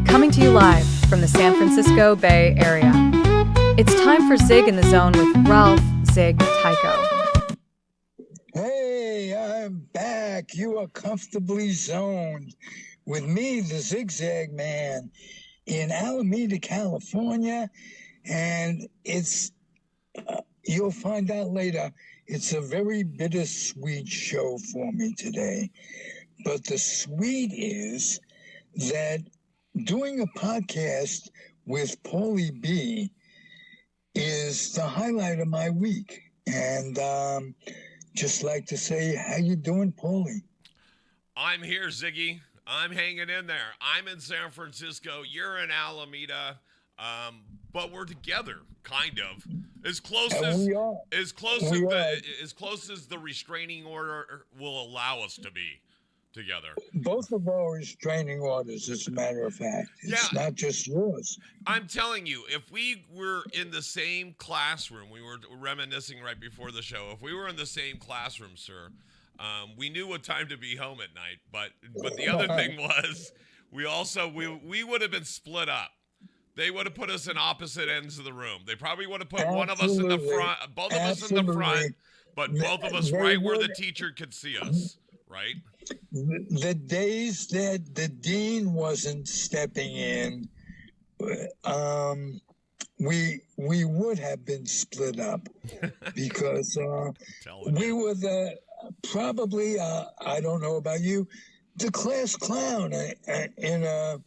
Coming to you live from the San Francisco Bay Area. It's time for Zig in the Zone with Ralph Zig Tycho. Hey, I'm back. You are comfortably zoned with me, the Zigzag Man, in Alameda, California. And you'll find out later, it's a very bittersweet show for me today. But the sweet is that doing a podcast with Paulie B is the highlight of my week. And just like to say, how you doing, Paulie? I'm here, Ziggy. I'm hanging in there. I'm in San Francisco. You're in Alameda. But we're together, kind of. As close as the restraining order will allow us to be together. Both of our restraining orders, as a matter of fact. It's not just yours. I'm telling you, if we were in the same classroom, we were reminiscing right before the show, if we were in the same classroom, sir, we knew what time to be home at night. But the other thing was, we would have been split up. They would have put us in opposite ends of the room. They probably would have put one of us in the front, both of us in the front, but both of us right where the teacher could see us, right? The days that the dean wasn't stepping in, we would have been split up because we were probably, I don't know about you, the class clown in a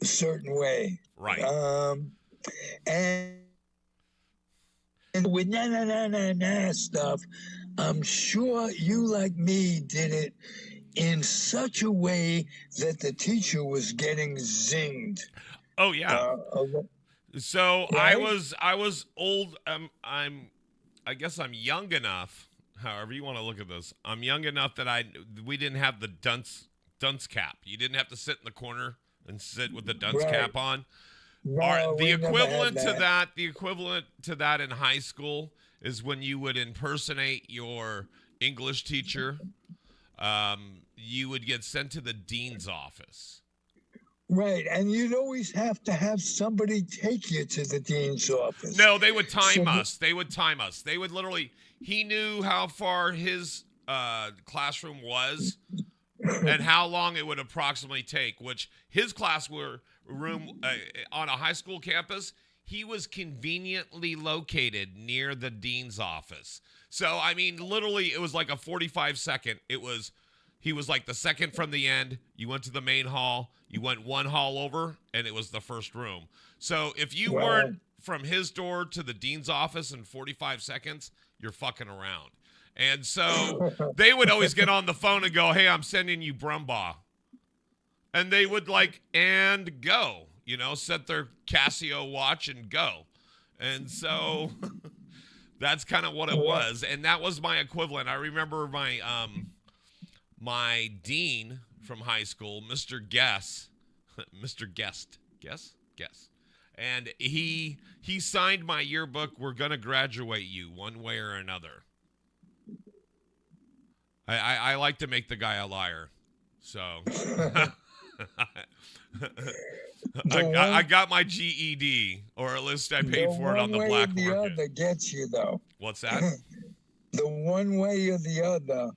certain way. Right. And with na stuff, I'm sure you, like me, did it in such a way that the teacher was getting zinged. Oh yeah. So right? I was old. I guess I'm young enough. However you want to look at this, I'm young enough that we didn't have the dunce cap. You didn't have to sit in the corner and sit with the dunce cap on. No, the equivalent to that in high school is when you would impersonate your English teacher. You would get sent to the dean's office. Right, and you'd always have to have somebody take you to the dean's office. No, they would time us. They would time us. They would literally, he knew how far his classroom was and how long it would approximately take, which his room on a high school campus, he was conveniently located near the dean's office. So, I mean, literally, it was like a 45-second. He was like the second from the end. You went to the main hall. You went one hall over, and it was the first room. So if you weren't from his door to the dean's office in 45 seconds, you're fucking around. And so they would always get on the phone and go, hey, I'm sending you Brumbaugh. And they would and go, set their Casio watch and go. And so that's kind of what it was. And that was my equivalent. I remember my dean from high school, Mr. Guest. And he signed my yearbook, "We're going to graduate you one way or another." I like to make the guy a liar. So I got my GED, or at least I paid for it on the black market. That gets you, though. What's that? the one way or the other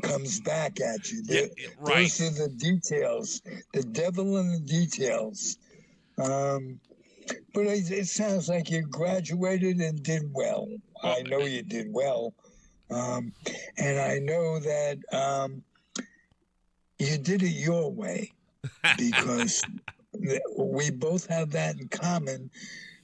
comes back at you. Yeah, right. Those are the details, the devil in the details. Um, but it sounds like you graduated and did well. Well, I know you did well. Um, and I know that you did it your way because we both have that in common.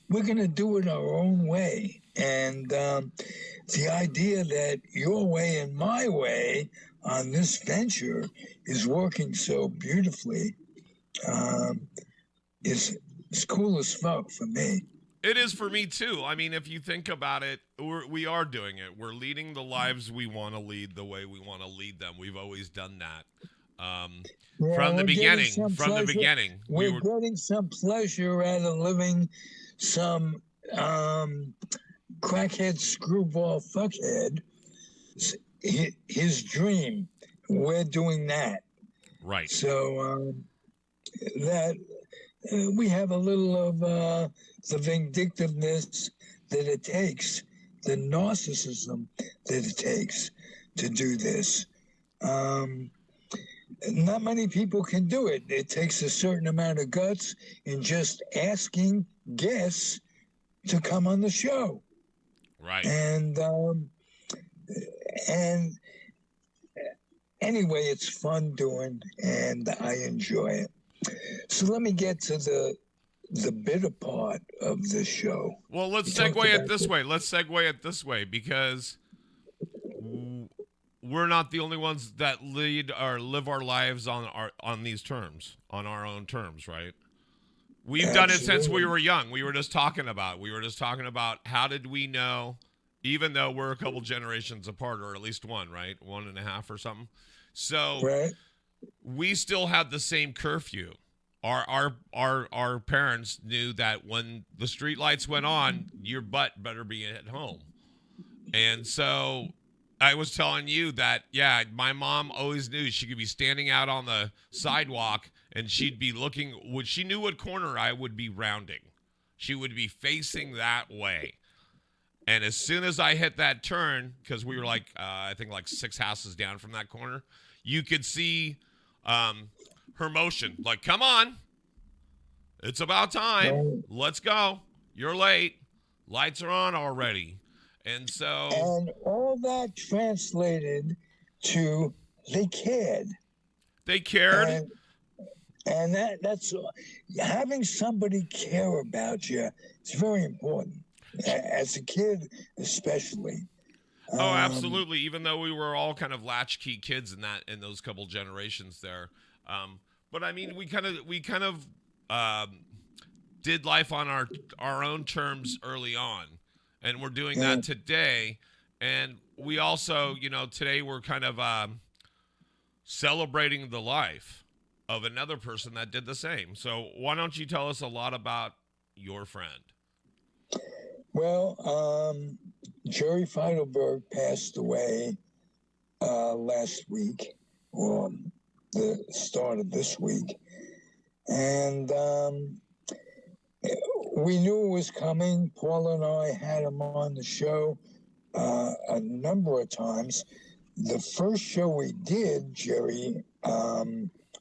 We're going to do it our own way. And the idea that your way and my way on this venture is working so beautifully is cool as fuck for me. it is for me too. I mean, if you think about it, we are doing it. We're leading the lives we want to lead the way we want to lead them. We've always done that. Yeah, From the we're getting beginning, some from the pleasure. beginning, we We're were getting some pleasure out of living some crackhead screwball fuckhead his dream. We're doing that. right. So that we have a little of the vindictiveness that it takes, the narcissism that it takes to do this. Not many people can do it. It takes a certain amount of guts in just asking guests to come on the show. Right. And anyway, it's fun doing, and I enjoy it. So let me get to the bitter part of the show. Well, let's You talked segue it about this way. Let's segue it this way because we're not the only ones that lead or live our lives on these terms, on our own terms, right? We've done it since we were young. We were just talking about how did we know, even though we're a couple generations apart, or at least one, right? 1.5 or something. So Right. we still had the same curfew. Our parents knew that when the street lights went on, your butt better be at home. And so I was telling you that, yeah, my mom always knew she could be standing out on the sidewalk and she'd be looking, she knew what corner I would be rounding. She would be facing that way. And as soon as I hit that turn, because we were I think 6 houses down from that corner, you could see her motion. Like, come on. It's about time. Let's go. You're late. Lights are on already. And so. And all that translated to they cared. They cared. And that's having somebody care about you. It's very important. As a kid, especially. Oh, absolutely. Even though we were all kind of latchkey kids in those couple generations there, but I mean, we kind of did life on our own terms early on, and we're doing that today. And we also, today we're kind of celebrating the life of another person that did the same. So why don't you tell us a lot about your friend? Well, Jerry Feidelberg passed away last week, or the start of this week. And we knew it was coming. Paul and I had him on the show a number of times. The first show we did, Jerry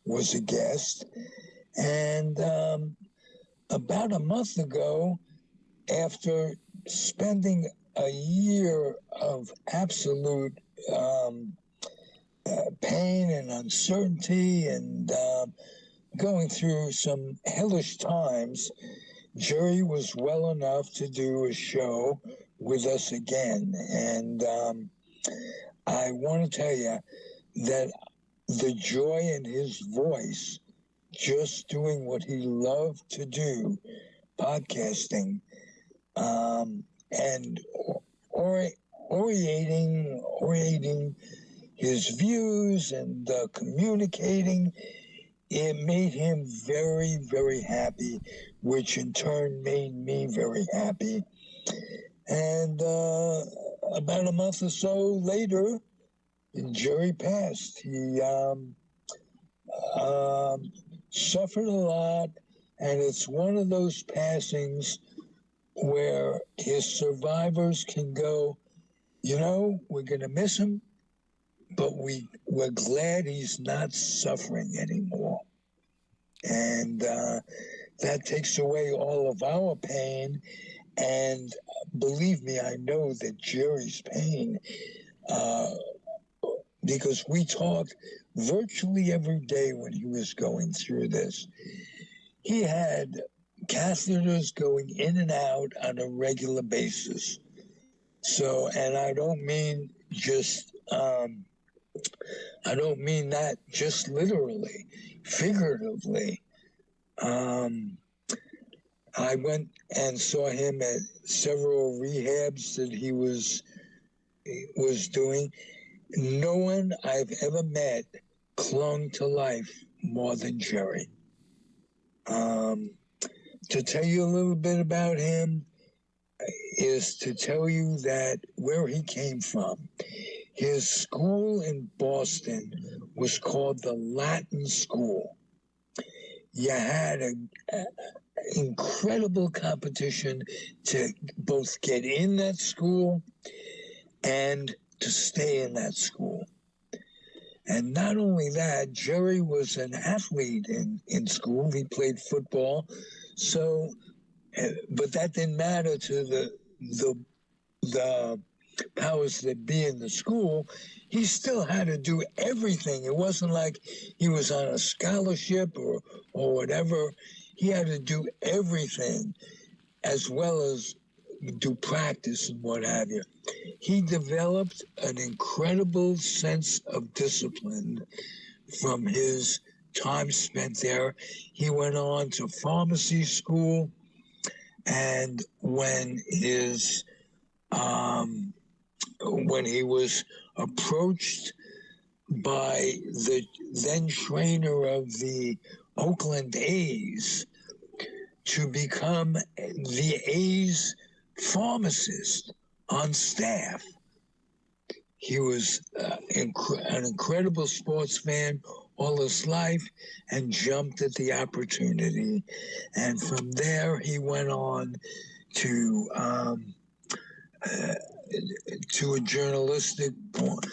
was a guest. And about a month ago, after spending a year of absolute pain and uncertainty and going through some hellish times, Jerry was well enough to do a show with us again. And I want to tell you that the joy in his voice, just doing what he loved to do, podcasting, and orating his views and communicating, it made him very, very happy, which in turn made me very happy. And about a month or so later, Jerry passed. He suffered a lot, and it's one of those passings where his survivors can go, we're going to miss him, but we're glad he's not suffering anymore. And that takes away all of our pain. And believe me, I know that Jerry's pain, because we talked virtually every day when he was going through this. He had catheters going in and out on a regular basis. So, and I don't mean that just literally, figuratively. I went and saw him at several rehabs that he was doing. No one I've ever met clung to life more than Jerry. To tell you a little bit about him is to tell you that where he came from. His school in Boston was called the Latin School. You had an incredible competition to both get in that school and to stay in that school. And not only that, Jerry was an athlete in school. He played football. So, but that didn't matter to the powers that be in the school. He still had to do everything. It wasn't like he was on a scholarship or whatever. He had to do everything as well as do practice and what have you. He developed an incredible sense of discipline from his time spent there. He went on to pharmacy school, and when he was approached by the then trainer of the Oakland A's to become the A's pharmacist on staff. He was an incredible sports fan all his life and jumped at the opportunity. And from there, he went on to a journalistic point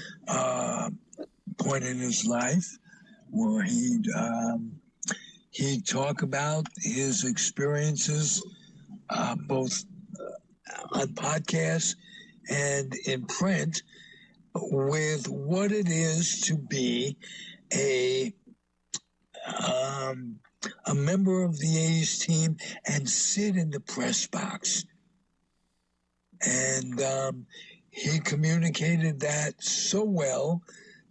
in his life where he'd talk about his experiences both on podcasts and in print with what it is to be a member of the A's team and sit in the press box. And he communicated that so well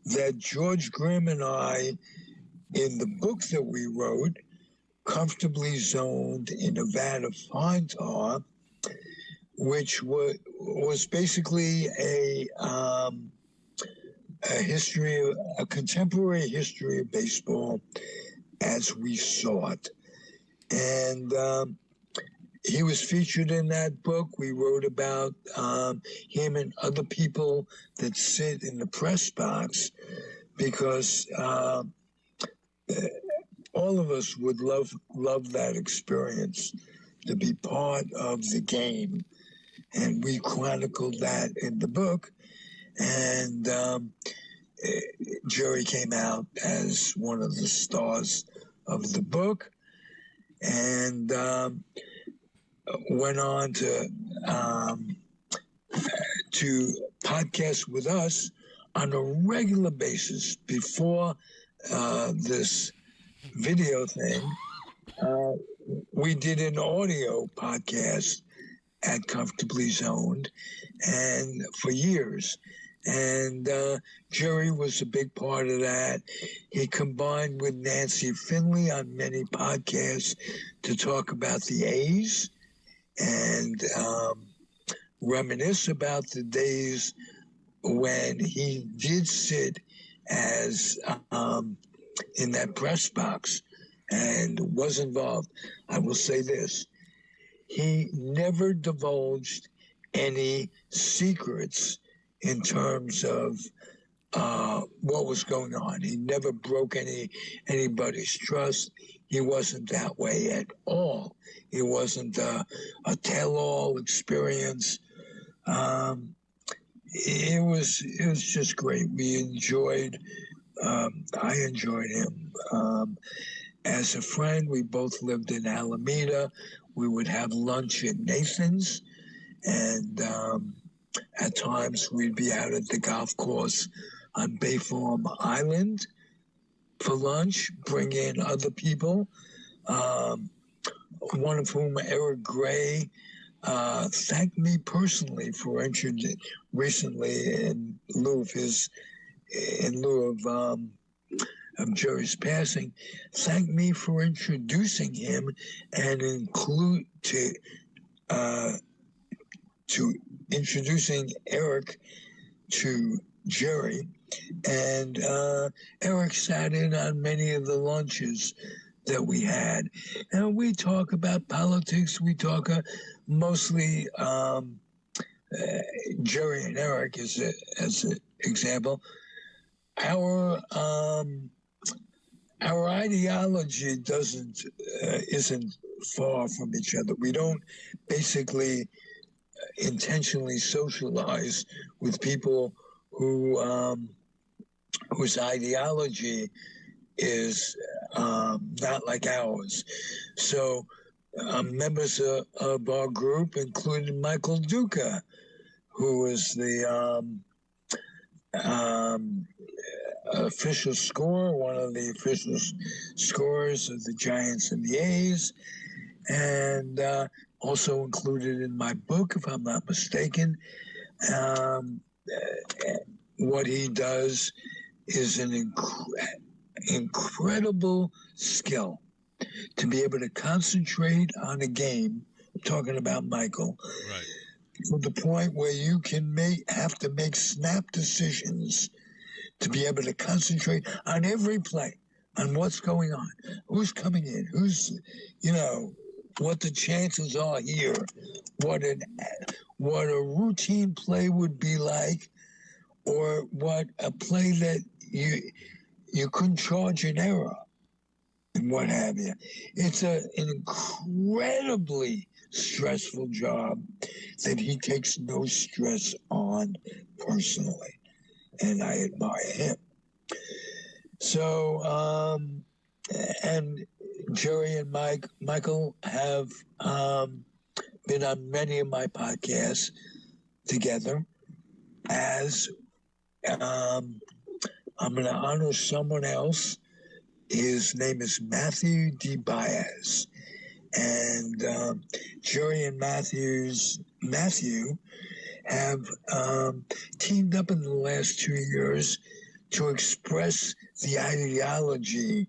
that George Grimm and I, in the book that we wrote, Comfortably Zoned in a Vat of Fine Tar, which was basically a contemporary history of baseball as we saw it. And he was featured in that book. We wrote about him and other people that sit in the press box because all of us would love that experience, to be part of the game. And we chronicled that in the book. And Jerry came out as one of the stars of the book and went on to podcast with us on a regular basis before this video thing. We did an audio podcast at Comfortably Zoned and for years. And Jerry was a big part of that. He combined with Nancy Finley on many podcasts to talk about the A's and reminisce about the days when he did sit as in that press box and was involved. I will say this. He never divulged any secrets in terms of what was going on. He never broke anybody's trust. He wasn't that way at all. It wasn't a tell-all experience. it was just great. We enjoyed. I enjoyed him as a friend. We both lived in Alameda. We would have lunch at Nathan's, and at times we'd be out at the golf course on Bayfarm Island for lunch. Bring in other people. Um, one of whom, Eric Gray, thanked me personally for recently in lieu of Jerry's passing, thanked me for introducing him and uh, to introducing Eric to Jerry. And Eric sat in on many of the lunches that we had. And we talk about politics. We talk mostly Jerry and Eric as an example. Our ideology isn't far from each other. We don't basically intentionally socialize with people whose ideology is not like ours. So members of our group included Michael Duca, who was the official scorer, one of the official scorers of the Giants and the A's, and also included in my book, if I'm not mistaken. What he does is an incredible skill to be able to concentrate on a game. I'm talking about Michael, Right. to the point where you can have to make snap decisions to be able to concentrate on every play, on what's going on, who's coming in, what the chances are here, what a routine play would be like, or what a play that you couldn't charge an error and what have you. It's an incredibly stressful job that he takes no stress on personally, and I admire him. So, and Jerry and Michael have been on many of my podcasts together. As I'm going to honor someone else. His name is Matthew D. Baez. And Jerry and Matthew have teamed up in the last 2 years to express the ideology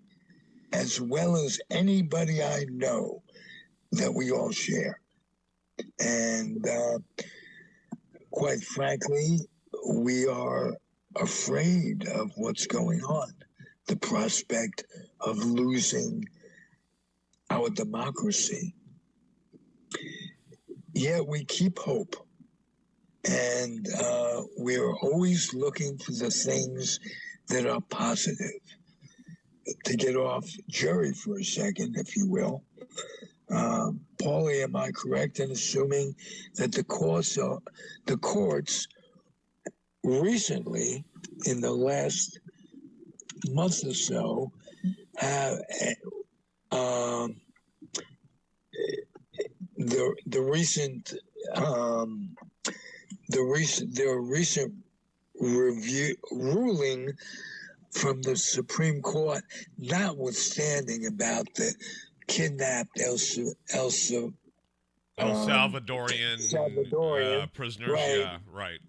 as well as anybody I know that we all share. And quite frankly, we are afraid of what's going on, the prospect of losing our democracy. Yet we keep hope, and we're always looking for the things that are positive. To get off Jerry for a second, if you will, Paulie, am I correct in assuming that the courts recently, in the last month or so, have their recent ruling from the Supreme Court, notwithstanding about the kidnapped El Salvadorian prisoners. right. Yeah, right.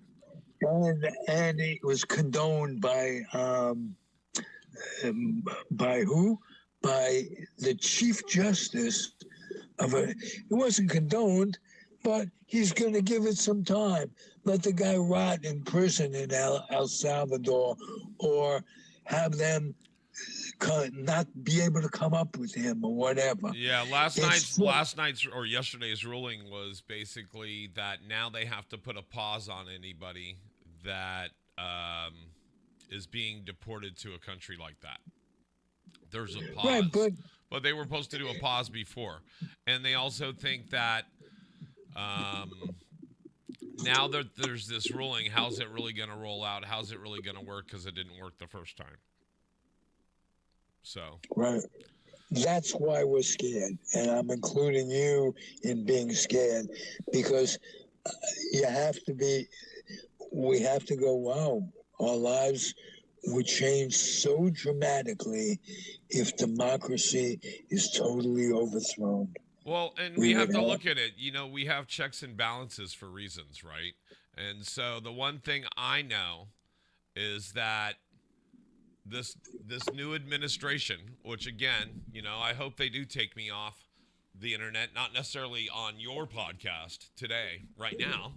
And it was condoned by who? By the Chief Justice it wasn't condoned, but he's going to give it some time. Let the guy rot in prison in El Salvador, or have them not be able to come up with him or whatever. Yeah, last night's or yesterday's ruling was basically that now they have to put a pause on anybody that is being deported to a country like that. There's a pause. Right, but they were supposed to do a pause before. And they also think that now that there's this ruling, how's it really going to roll out? How's it really going to work? Because it didn't work the first time. So Right. That's why we're scared. And I'm including you in being scared because you have to be, we have to go, wow, our lives would change so dramatically if democracy is totally overthrown. well, and we We have would to have, look at it. We have checks and balances for reasons, right? And so the one thing I know is that this new administration, which again, I hope they do take me off the internet, not necessarily on your podcast today, right now,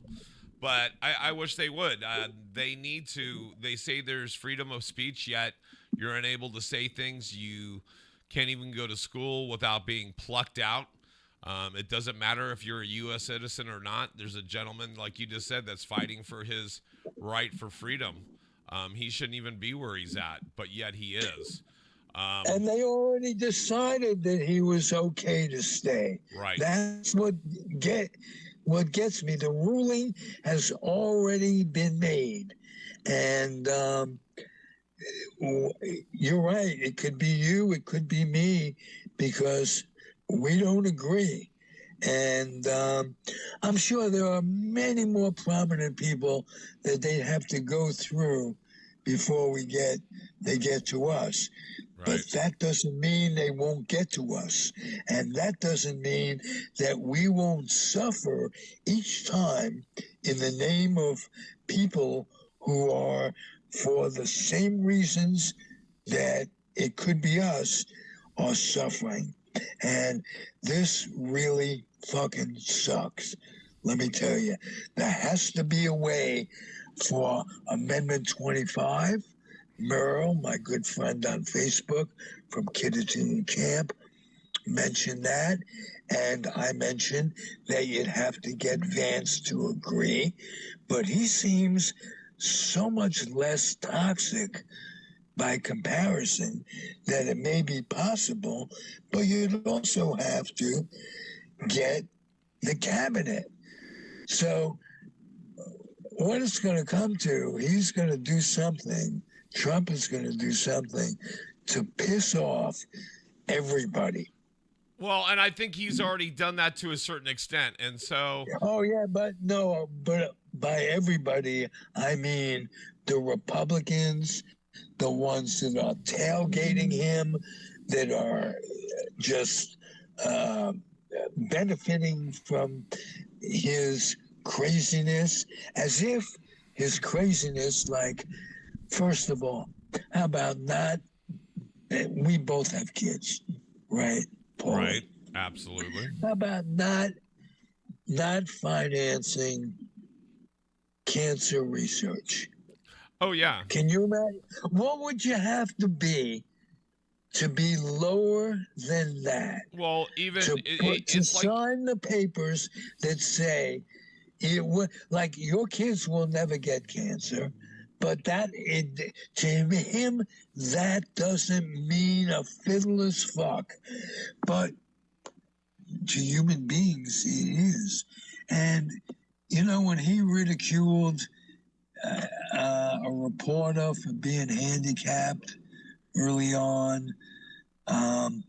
but I wish they would. They need to. They say there's freedom of speech, yet you're unable to say things. You can't even go to school without being plucked out. It doesn't matter if you're a U.S. citizen or not. There's a gentleman, like you just said, that's fighting for his right for freedom. He shouldn't even be where he's at, but yet he is. and they already decided that he was okay to stay. Right. That's what gets me. The ruling has already been made, and you're right. It could be you, it could be me, because we don't agree. And I'm sure there are many more prominent people that they have to go through before they get to us. Right. But that doesn't mean they won't get to us. And that doesn't mean that we won't suffer each time in the name of people who are, for the same reasons that it could be us, are suffering. And this really fucking sucks. Let me tell you, there has to be a way for Amendment 25. Merle, my good friend on Facebook from Kiddington Camp, mentioned that. And I mentioned that you'd have to get Vance to agree. But he seems so much less toxic by comparison that it may be possible, but you'd also have to get the cabinet. So what it's going to come to, he's going to do something, Trump is going to do something to piss off everybody. Well, and I think he's already done that to a certain extent. And so. Oh, yeah, but by everybody, I mean the Republicans, the ones that are tailgating him, that are just benefiting from his craziness, as if his craziness, like, first of all, how about not, we both have kids, right, Paul? Right, absolutely. How about not financing cancer research? Oh, yeah. Can you imagine? What would you have to be lower than that? Well, even to sign the papers that say like your kids will never get cancer, but to him that doesn't mean a fiddle as fuck, but to human beings it is. And when he ridiculed a reporter for being handicapped early on,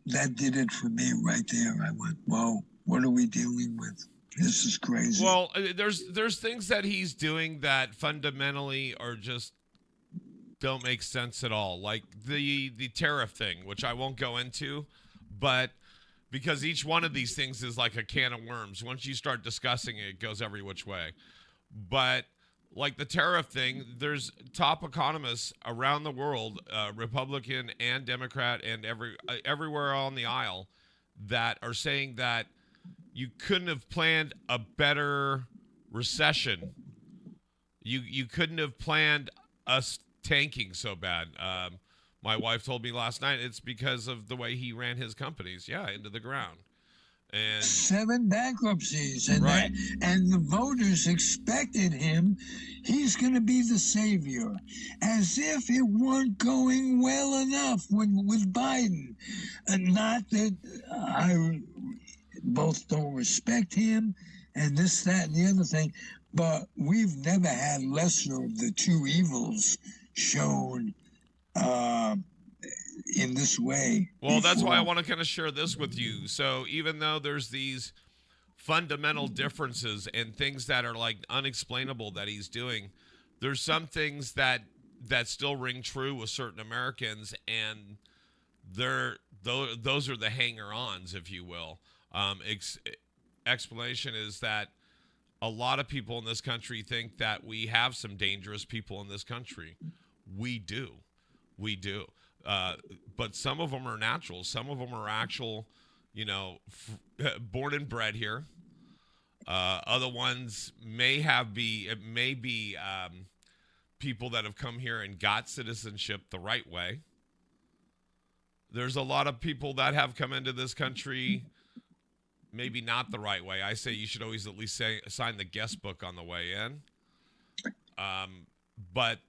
that did it for me right there. I went, whoa, what are we dealing with? This is crazy. Well, there's things that he's doing that fundamentally are just don't make sense at all. Like the tariff thing, which I won't go into, but because each one of these things is like a can of worms. Once you start discussing it, it goes every which way. But like the tariff thing, there's top economists around the world, Republican and Democrat and everywhere on the aisle, that are saying that you couldn't have planned a better recession. You couldn't have planned us tanking so bad. My wife told me last night it's because of the way he ran his companies, into the ground. And 7 bankruptcies, and right. And the voters expected him. He's going to be the savior, as if it weren't going well enough with Biden. And not that I both don't respect him, and this, that, and the other thing, but we've never had lesser of the two evils shown in this way. Well, that's why I before. want to kind of share this with you. So even though there's these fundamental differences and things that are like unexplainable that he's doing, there's some things that still ring true with certain Americans, and those are the hanger-ons, if you will. Explanation is that a lot of people in this country think that we have some dangerous people in this country. We do. But some of them are natural. Some of them are actual, born and bred here. Other ones may be people that have come here and got citizenship the right way. There's a lot of people that have come into this country maybe not the right way. I say you should always at least sign the guest book on the way in. But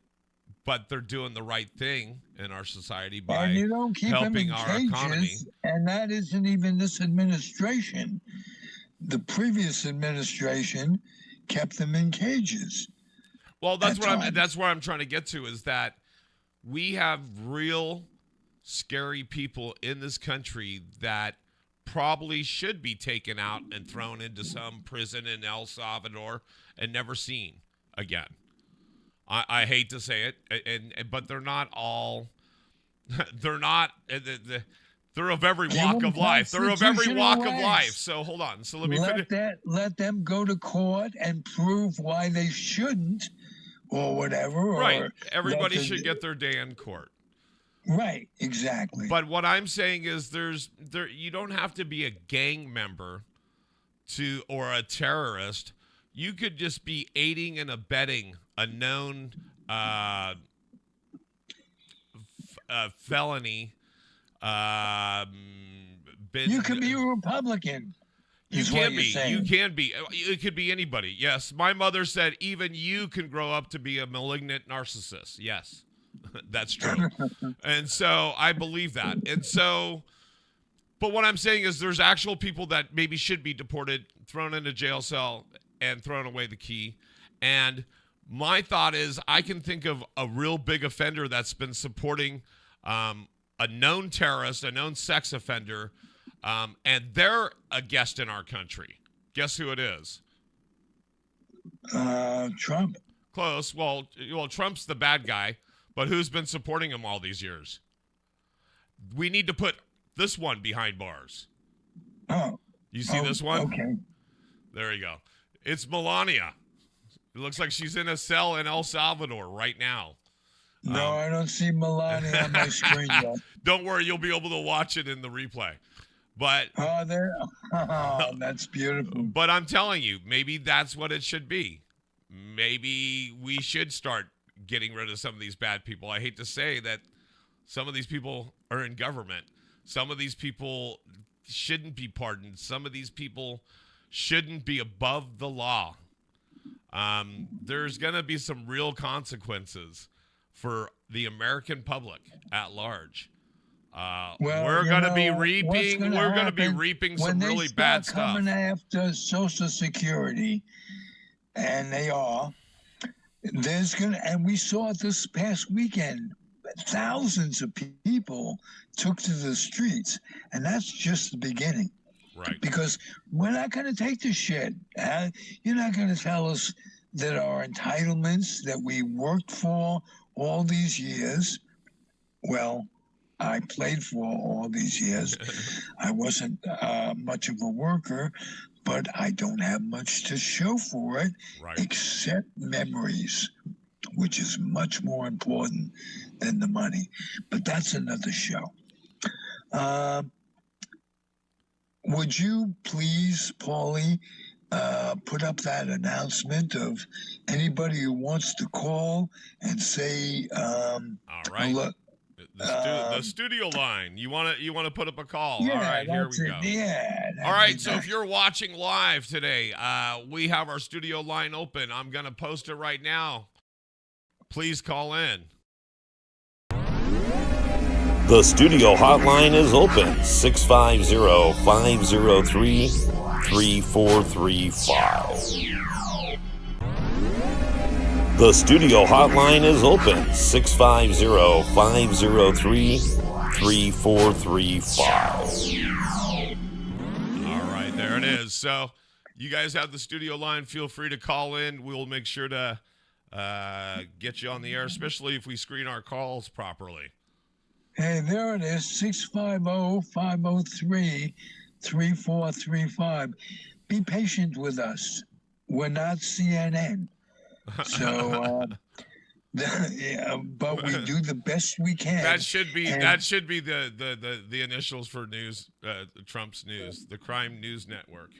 they're doing the right thing in our society by and you don't keep helping them in our cages, economy. and that isn't even this administration. The previous administration kept them in cages. Well, that's That's where I'm trying to get to, is that we have real scary people in this country that probably should be taken out and thrown into some prison in El Salvador and never seen again. I hate to say it, but they're not all. They're not. They're of every walk of life. They're of every walk of life. So hold on. So let me finish. Let them go to court and prove why they shouldn't, or whatever. Right. Or Everybody should get their day in court. Right. Exactly. But what I'm saying is, you don't have to be a gang member or a terrorist. You could just be aiding and abetting a known felony. You can be a Republican. You can be. You can be. It could be anybody. Yes. My mother said even you can grow up to be a malignant narcissist. Yes. That's true. And so I believe that. And so, but what I'm saying is there's actual people that maybe should be deported, thrown in a jail cell, and thrown away the key. And my thought is I can think of a real big offender that's been supporting a known terrorist, a known sex offender, and they're a guest in our country. Guess who it is? Trump. Close. Well, Trump's the bad guy, but who's been supporting him all these years? We need to put this one behind bars. Oh. You see this one? Okay. There you go. It's Melania. It looks like she's in a cell in El Salvador right now. No, I don't see Melania on my screen yet. Don't worry, you'll be able to watch it in the replay. But that's beautiful. But I'm telling you, maybe that's what it should be. Maybe we should start getting rid of some of these bad people. I hate to say that some of these people are in government. Some of these people shouldn't be pardoned. Some of these people shouldn't be above the law. There's going to be some real consequences for the American public at large. We're going to be reaping. We're going to be reaping some really bad stuff. Coming after Social Security, and they are. And we saw it this past weekend. Thousands of people took to the streets, and that's just the beginning. Right. Because we're not going to take this shit. You're not going to tell us that our entitlements that we worked for all these years, well, I played for all these years. I wasn't much of a worker, but I don't have much to show for it, except memories, which is much more important than the money. But that's another show. Would you please, Paulie, put up that announcement of anybody who wants to call and say, all right. The studio line. You want to put up a call? Yeah, all right, here we go. Yeah. All right, so if you're watching live today, we have our studio line open. I'm going to post it right now. Please call in. The studio hotline is open, 650-503-3435. The studio hotline is open 650-503-3435. All right, there it is. So you guys have the studio line. Feel free to call in. We'll make sure to get you on the air, especially if we screen our calls properly. Hey, there it is, 650-503-3435. Be patient with us. We're not CNN. So, yeah, but we do the best we can. That should be And the initials for news, Trump's news, the Crime News Network.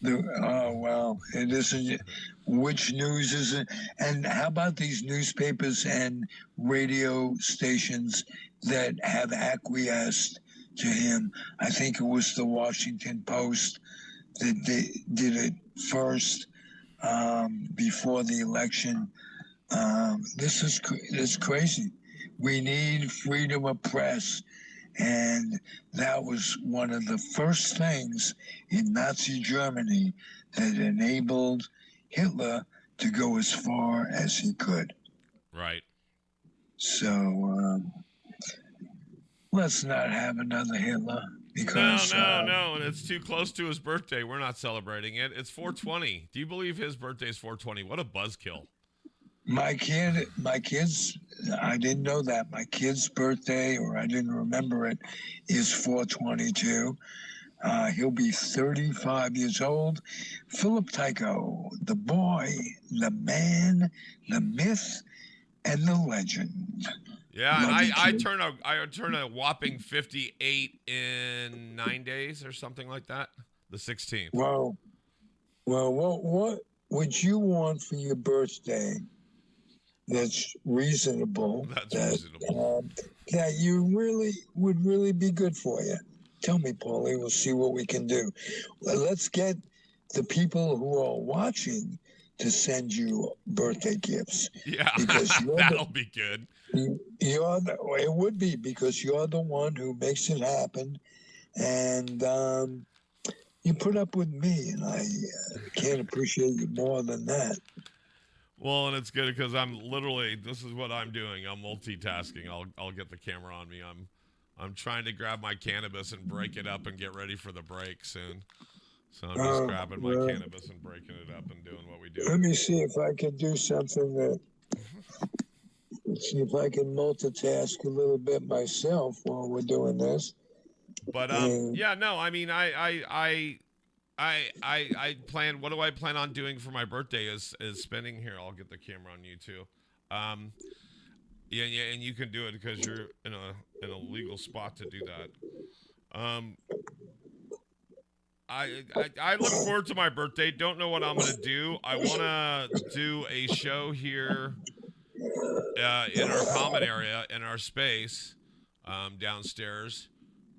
well, it isn't. Which news is it? And how about these newspapers and radio stations that have acquiesced to him? I think it was the Washington Post that they did it first before the election. This is crazy. We need freedom of press. And that was one of the first things in Nazi Germany that enabled Hitler to go as far as he could. Right. So let's not have another Hitler. Because, No. And it's too close to his birthday. We're not celebrating it. It's 420. Do you believe his birthday is 420? What a buzzkill. My kids, I didn't know that. My kid's birthday, or I didn't remember it, is 422. He'll be 35 years old. Philip Tycho, the boy, the man, the myth, and the legend. Yeah, and Love you, I kid. turn a whopping 58 in 9 days or something like that. The 16th. Well, what would you want for your birthday? That's reasonable. That you would really be good for you. Tell me, Paulie. We'll see what we can do. Well, let's get the people who are watching to send you birthday gifts. Yeah, because that'll be good. It would be because you're the one who makes it happen, and you put up with me, and I can't appreciate you more than that. Well, and it's good because this is what I'm doing. I'm multitasking. I'll get the camera on me. I'm trying to grab my cannabis and break it up and get ready for the break soon. So I'm just grabbing my cannabis and breaking it up and doing what we do. Let me see if I can do something see if I can multitask a little bit myself while we're doing this. But yeah, no, I mean, I plan. What do I plan on doing for my birthday? Is spending here. I'll get the camera on you too. Yeah, and you can do it because you're in a legal spot to do that. I look forward to my birthday. Don't know what I'm gonna do. I want to do a show here in our common area, in our space, downstairs.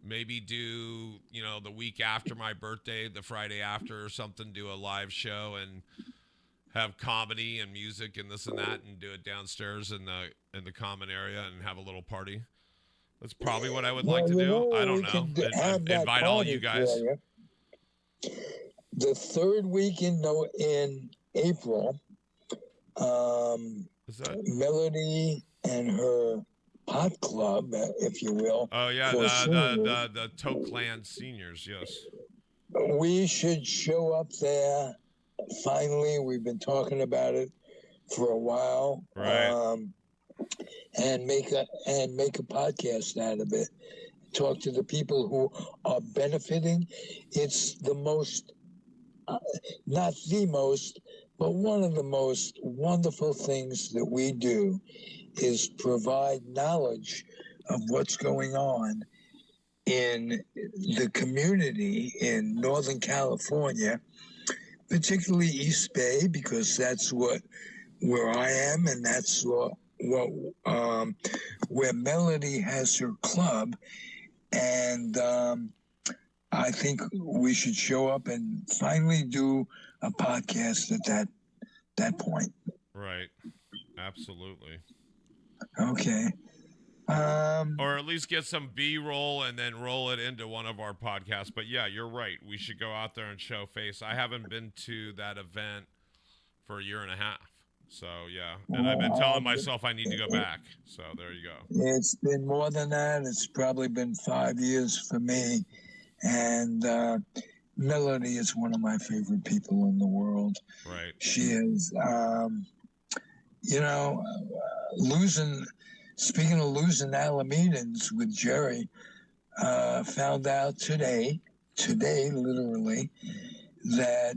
Maybe do, the week after my birthday, the Friday after or something, do a live show and have comedy and music and this and that, and do it downstairs in the common area and have a little party. That's probably what I would like to do. I don't know. Invite all you guys. The third week in April, Melody and her pot club, if you will. Oh yeah, the Tokeland seniors, yes. We should show up there. Finally, we've been talking about it for a while, right? And make a podcast out of it. Talk to the people who are benefiting. It's the most, not the most, but one of the most wonderful things that we do is provide knowledge of what's going on in the community in Northern California, particularly East Bay, because that's where I am, and that's where Melody has her club, and I think we should show up and finally do a podcast at that point. Right. Absolutely. Okay. Or at least get some B-roll and then roll it into one of our podcasts. But yeah, you're right. We should go out there and show face. I haven't been to that event for a year and a half. So yeah, and I've been telling myself I need to go back. So there you go. It's been more than that. It's probably been 5 years for me. And Melody is one of my favorite people in the world. Right. She is, you know, losing, speaking of losing Alamedans with Jerry, found out today, literally, that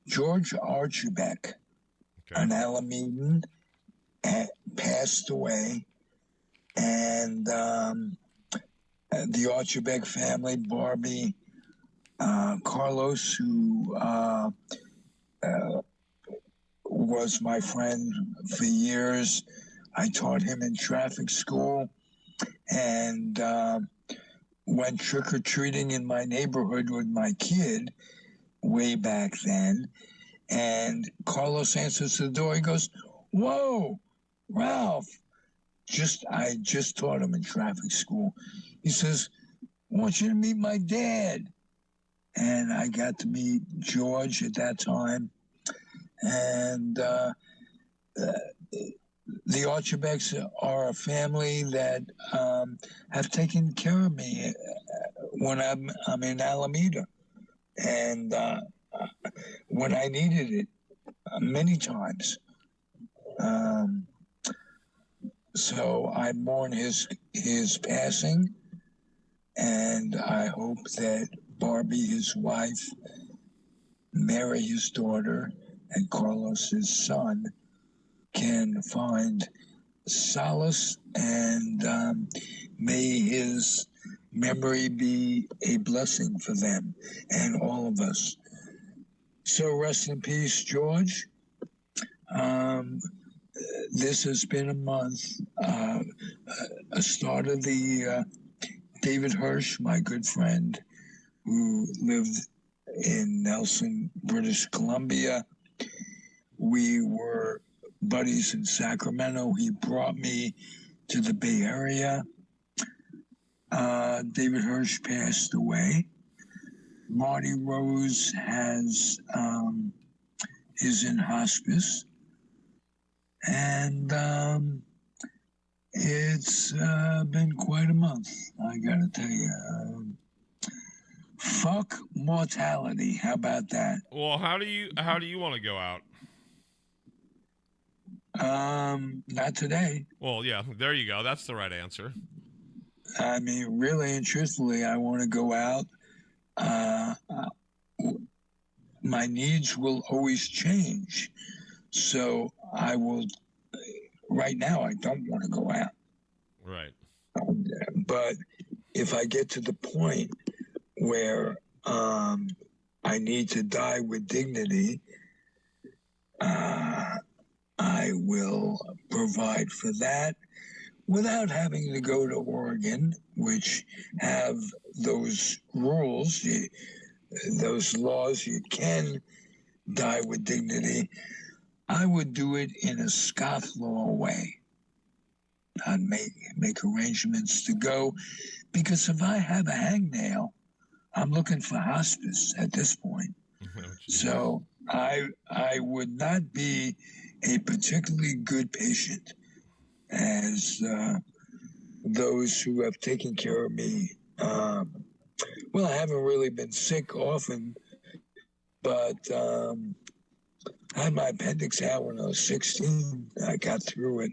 George Archibek, Okay. an Alamedan, passed away. And the Archibek family, Barbie, Carlos, who was my friend for years. I taught him in traffic school and went trick or treating in my neighborhood with my kid way back then. And Carlos answers the door. He goes, "Whoa, Ralph!" I just taught him in traffic school. He says, "I want you to meet my dad." And I got to meet George at that time. And the Archibeks are a family that have taken care of me when I'm in Alameda, and when I needed it, many times. Um, so I mourn his passing, and I hope that Barbie, his wife, Mary, his daughter, and Carlos, his son, can find solace, and may his memory be a blessing for them and all of us. So rest in peace, George. Um, this has been a month, a start of the David Hirsch, my good friend, who lived in Nelson, British Columbia. We were buddies in Sacramento. He brought me to the Bay Area. David Hirsch passed away. Marty Rose is in hospice, and it's been quite a month. I gotta tell you. Fuck mortality. How about that? Well, how do you want to go out? Not today. Well, yeah, there you go. That's the right answer. I mean, really and truthfully, I want to go out. My needs will always change. So I will, right now, I don't want to go out. Right. But if I get to the point where I need to die with dignity, I will provide for that without having to go to Oregon, which have those rules, those laws. You can die with dignity. I would do it in a scofflaw way. I'd make arrangements to go, because if I have a hangnail, I'm looking for hospice at this point. So I would not be a particularly good patient, as those who have taken care of me. Well, I haven't really been sick often, but I had my appendix out when I was 16. I got through it.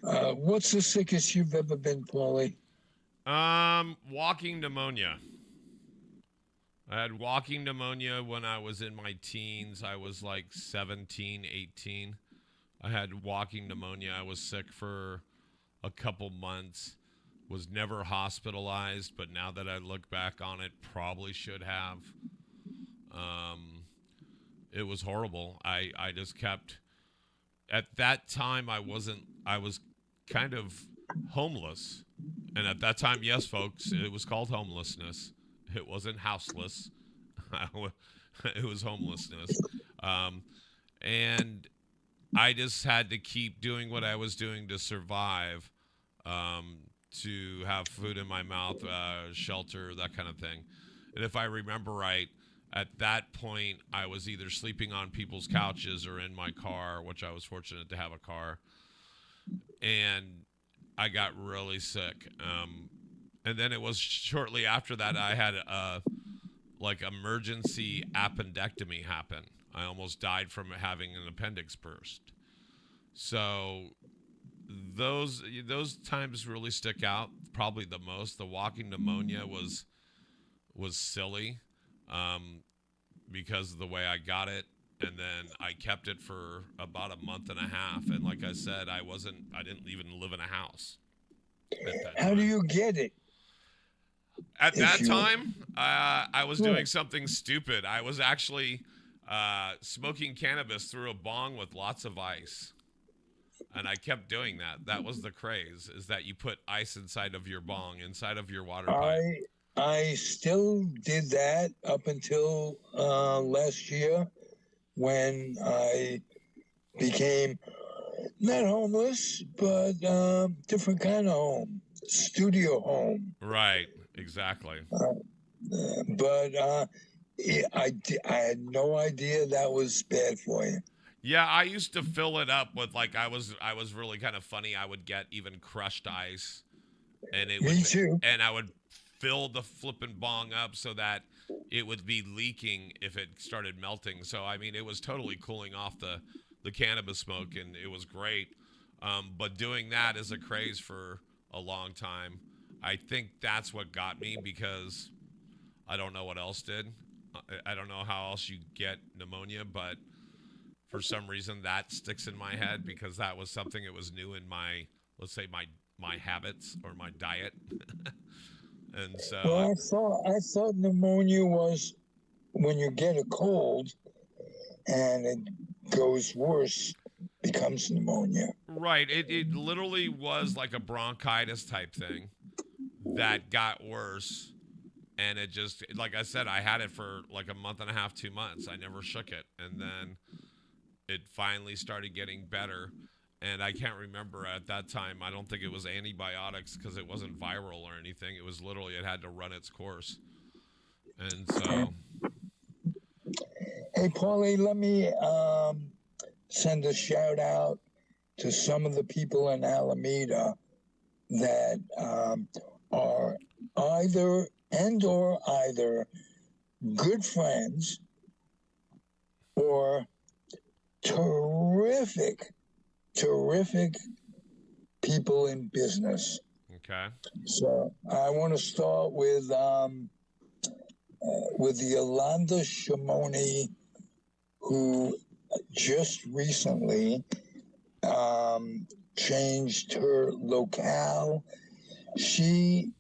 What's the sickest you've ever been, Paulie? Walking pneumonia. I had walking pneumonia when I was in my teens. I was like 17, 18. I had walking pneumonia. I was sick for a couple months. Was never hospitalized, but now that I look back on it, probably should have. It was horrible. I just kept, at that time I was kind of homeless. And at that time, yes, folks, it was called homelessness. It wasn't houseless. It was homelessness. And I just had to keep doing what I was doing to survive, to have food in my mouth, shelter, that kind of thing. And if I remember right, At that point, I was either sleeping on people's couches or in my car, which I was fortunate to have a car. And I got really sick. And then it was shortly after that I had a like emergency appendectomy happen. I almost died from having an appendix burst. So those times really stick out. Probably the most. The walking pneumonia was silly, because of the way I got it, and then I kept it for about a month and a half. And like I said, I didn't even live in a house at that How time. do you get it? At that you- time, I was doing something stupid. I was actually smoking cannabis through a bong with lots of ice. And I kept doing that. That was the craze, is that you put ice inside of your bong, inside of your water pipe. I still did that up until last year when I became not homeless, but different kind of home, studio home. Right, exactly. But I had no idea that was bad for you. Yeah, I used to fill it up with I was really kind of funny. I would get even crushed ice, and Me too. and I would fill the flippin' bong up so that it would be leaking if it started melting. So I mean, it was totally cooling off the cannabis smoke, and it was great. But doing that is a craze for a long time. I think that's what got me, because I don't know what else did. I don't know how else you get pneumonia, but for some reason that sticks in my head, because that was something that was new in my, let's say, my habits or my diet. And so Well, I thought pneumonia was when you get a cold and it goes worse, becomes pneumonia. right, it literally was like a bronchitis type thing that got worse. And it just, like I said, I had it for like a month and a half, 2 months. I never shook it. And then it finally started getting better. And I can't remember at that time. I don't think it was antibiotics, because it wasn't viral or anything. It was literally, it had to run its course. And so. Hey, Paulie, let me send a shout out to some of the people in Alameda that are either good friends or terrific people in business. Okay. So I want to start with Yolanda Shimoni, who just recently changed her locale. She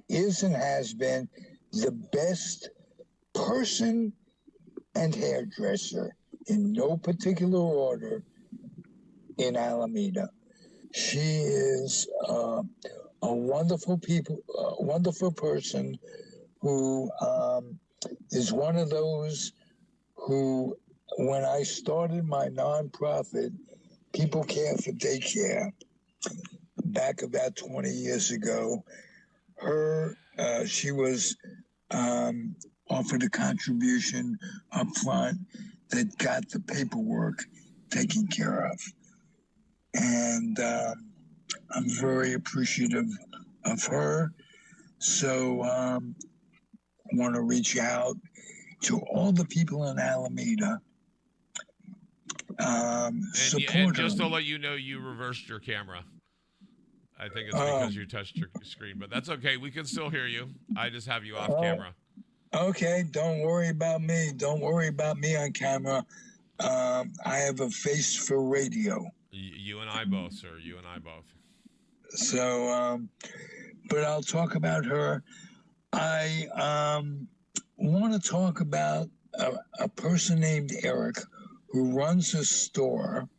is and has been the best person and hairdresser, in no particular order, in Alameda. She is a wonderful person who is one of those who, when I started my nonprofit, People Care for Daycare, back about 20 years ago, she was offered a contribution up front that got the paperwork taken care of. And I'm very appreciative of her. So I want to reach out to all the people in Alameda. And Support just her. to let you know, you reversed your camera. I think it's because you touched your screen, but that's okay. We can still hear you. I just have you off camera. Okay, don't worry about me. Don't worry about me on camera. I have a face for radio. You and I both, sir. You and I both. So, but I'll talk about her. I want to talk about a person named Eric who runs a store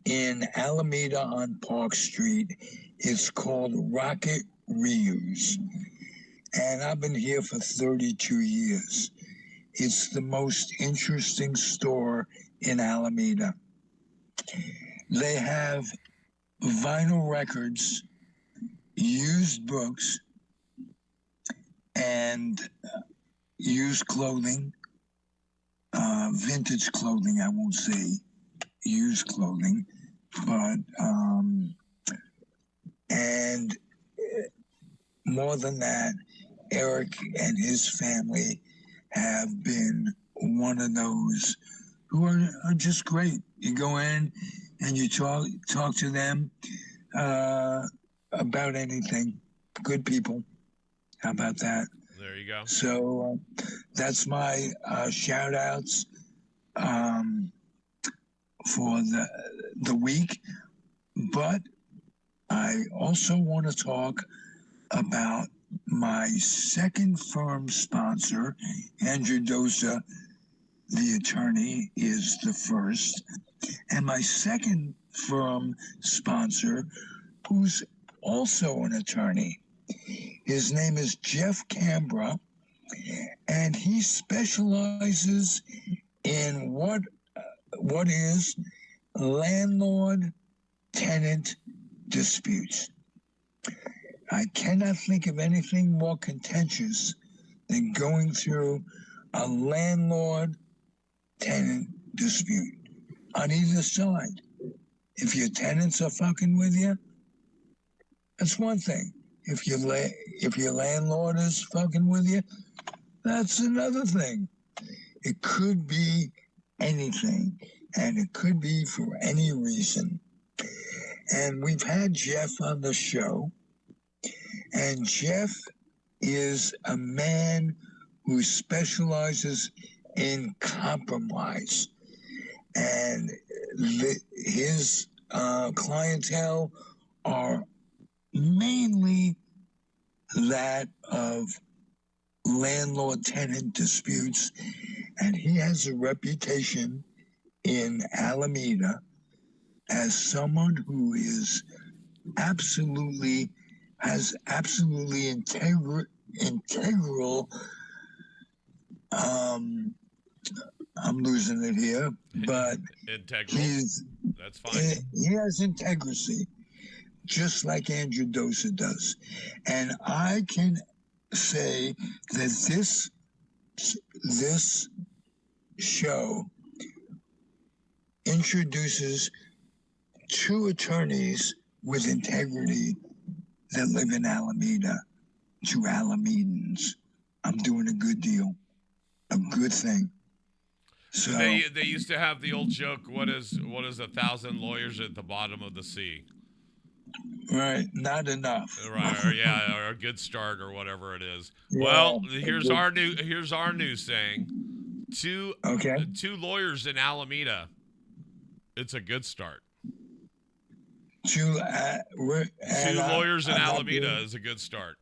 in Alameda on Park Street. It's called Rocket Reuse. And I've been here for 32 years. It's the most interesting store in Alameda. They have vinyl records, used books, and used clothing, vintage clothing. I won't say used clothing, but and more than that, Eric and his family have been one of those who are just great. You go in and you talk to them about anything. Good people. How about that? There you go. So that's my shout outs for the week. But I also want to talk about my second firm sponsor. Andrew Dosa, the attorney, is the first. And my second firm sponsor, who's also an attorney, his name is Jeff Canberra, and he specializes in what is landlord-tenant disputes. I cannot think of anything more contentious than going through a landlord-tenant dispute on either side. If your tenants are fucking with you, that's one thing. If your landlord is fucking with you, that's another thing. It could be anything, and it could be for any reason. And we've had Jeff on the show, and Jeff is a man who specializes in compromise. And his clientele are mainly that of landlord-tenant disputes, and he has a reputation in Alameda as someone who is absolutely integral. I'm losing it here, but Integral. That's fine. He has integrity, just like Andrew Dosa does. And I can say that this show introduces two attorneys with integrity that live in Alameda to Alamedans. I'm doing a good deal, a good thing. So they used to have the old joke, what is 1,000 lawyers at the bottom of the sea? Right, not enough. Right, or a good start, or whatever it is. Yeah, well, here's our new saying. Two lawyers in Alameda. It's a good start. Two lawyers in Alameda is a good start.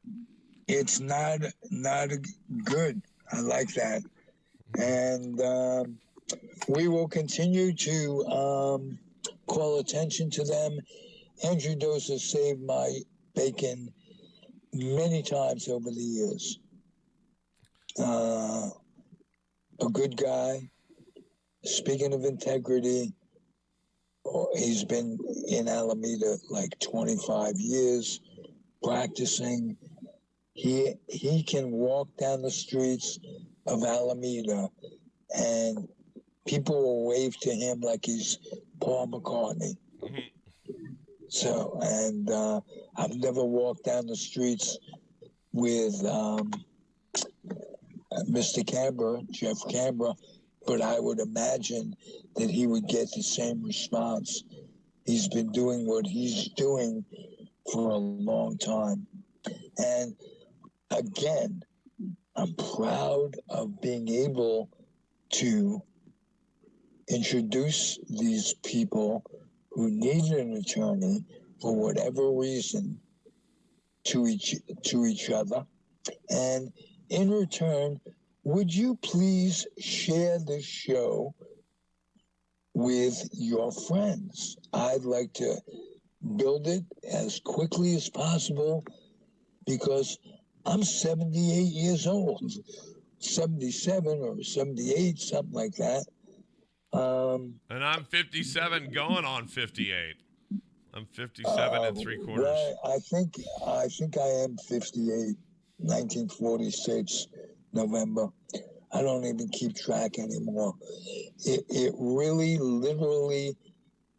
It's not good. I like that, and we will continue to call attention to them. Andrew Dosa saved my bacon many times over the years. A good guy. Speaking of integrity, he's been in Alameda like 25 years practicing. He can walk down the streets of Alameda and people will wave to him like he's Paul McCartney. Mm-hmm. So, and I've never walked down the streets with Mr. Canberra, Jeff Canberra, but I would imagine that he would get the same response. He's been doing what he's doing for a long time. And again, I'm proud of being able to introduce these people who need an attorney for whatever reason to each other. And in return, would you please share this show with your friends? I'd like to build it as quickly as possible because I'm 78 years old, 77 or 78, something like that. And I'm 57 going on 58. I'm 57 and 3/4. Well, I think I am 58, 1946. November. I don't even keep track anymore. It really, literally,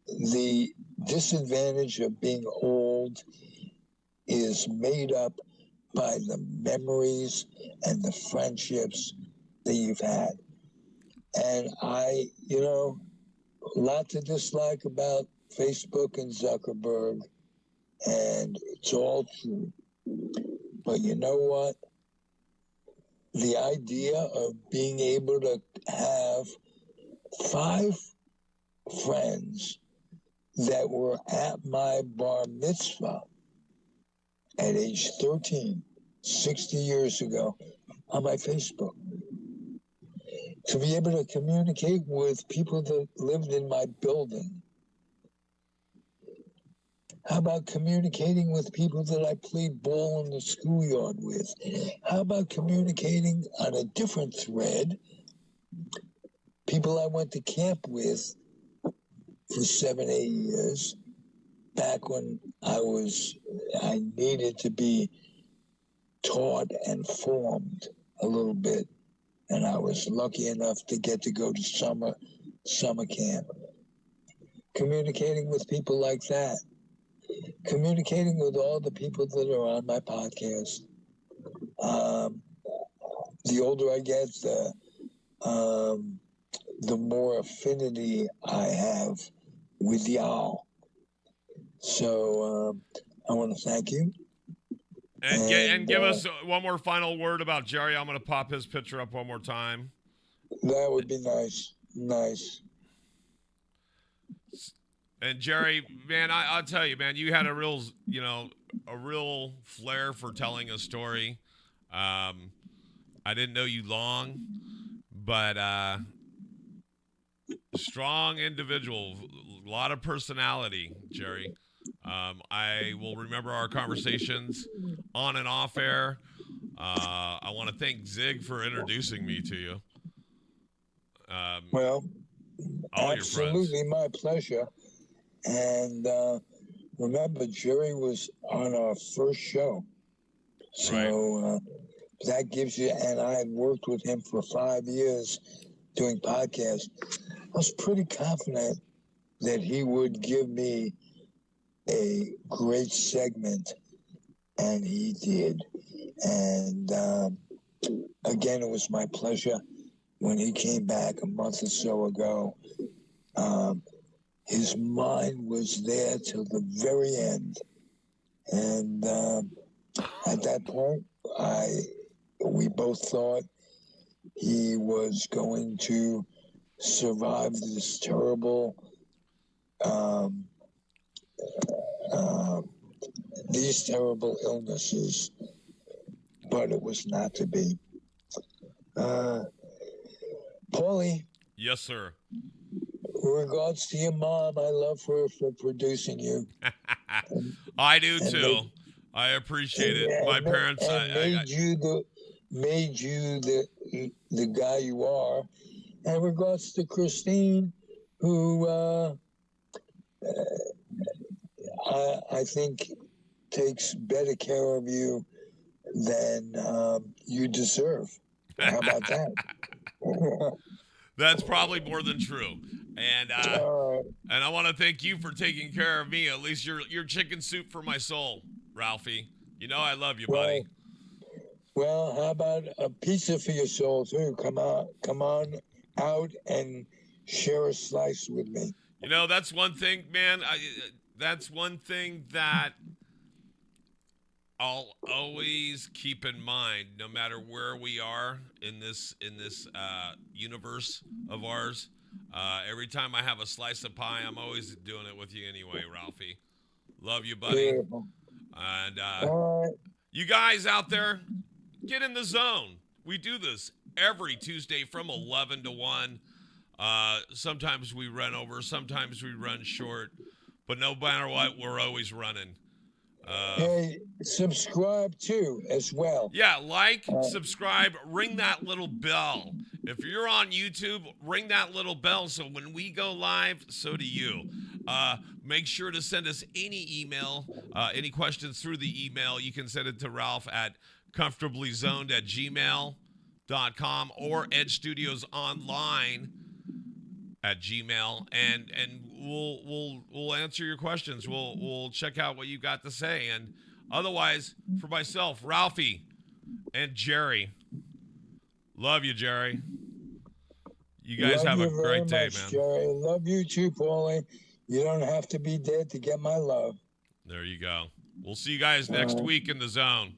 the disadvantage of being old is made up by the memories and the friendships that you've had. And a lot to dislike about Facebook and Zuckerberg, and it's all true. But you know what? The idea of being able to have 5 friends that were at my bar mitzvah at age 13, 60 years ago, on my Facebook. To be able to communicate with people that lived in my building. How about communicating with people that I played ball in the schoolyard with? How about communicating on a different thread? People I went to camp with for 7, 8 years, back when I needed to be taught and formed a little bit. And I was lucky enough to get to go to summer camp. Communicating with people like that. Communicating with all the people that are on my podcast. The older I get, the more affinity I have with y'all. So I want to thank you. And give us one more final word about Jerry. I'm going to pop his picture up one more time. That would be nice. Nice. And Jerry, man, I'll tell you, man, you had a real flair for telling a story. I didn't know you long, but strong individual, a lot of personality, Jerry. I will remember our conversations on and off air. I want to thank Zig for introducing me to you. Well, all absolutely your friends. my pleasure. And remember, Jerry was on our first show. So that gives you, and I had worked with him for 5 years doing podcasts. I was pretty confident that he would give me a great segment, and he did. And again, it was my pleasure when he came back a month or so ago. His mind was there till the very end. And at that point, we both thought he was going to survive this terrible, these terrible illnesses, but it was not to be. Paulie. Yes, sir. Regards to your mom, I love her for producing you. I do too. I appreciate it. My parents made you the guy you are. And regards to Christine, who I think takes better care of you than you deserve. How about that? That's probably more than true. And I want to thank you for taking care of me. At least you're chicken soup for my soul, Ralphie. You know I love you, buddy. Well, how about a pizza for your soul too? Come on out and share a slice with me. You know, that's one thing, man. That's one thing that I'll always keep in mind, no matter where we are in this universe of ours. Every time I have a slice of pie, I'm always doing it with you anyway, Ralphie. Love you, buddy. Beautiful. And you guys out there, get in the zone. We do this every Tuesday from 11 to 1. Sometimes we run over, sometimes we run short, but no matter what, we're always running. Hey, subscribe too as well. Yeah, subscribe, ring that little bell. If you're on YouTube, ring that little bell so when we go live, so do you. Make sure to send us any email, any questions through the email. You can send it to Ralph at comfortablyzoned@gmail.com. or Edge Studios Online at Gmail, and we'll answer your questions. We'll check out what you got to say, and otherwise, for myself, Ralphie, and Jerry, love you, Jerry. You guys Love have a you great very day, much, man. Jerry. Love you too, Paulie. You don't have to be dead to get my love. There you go. We'll see you guys next week in the zone.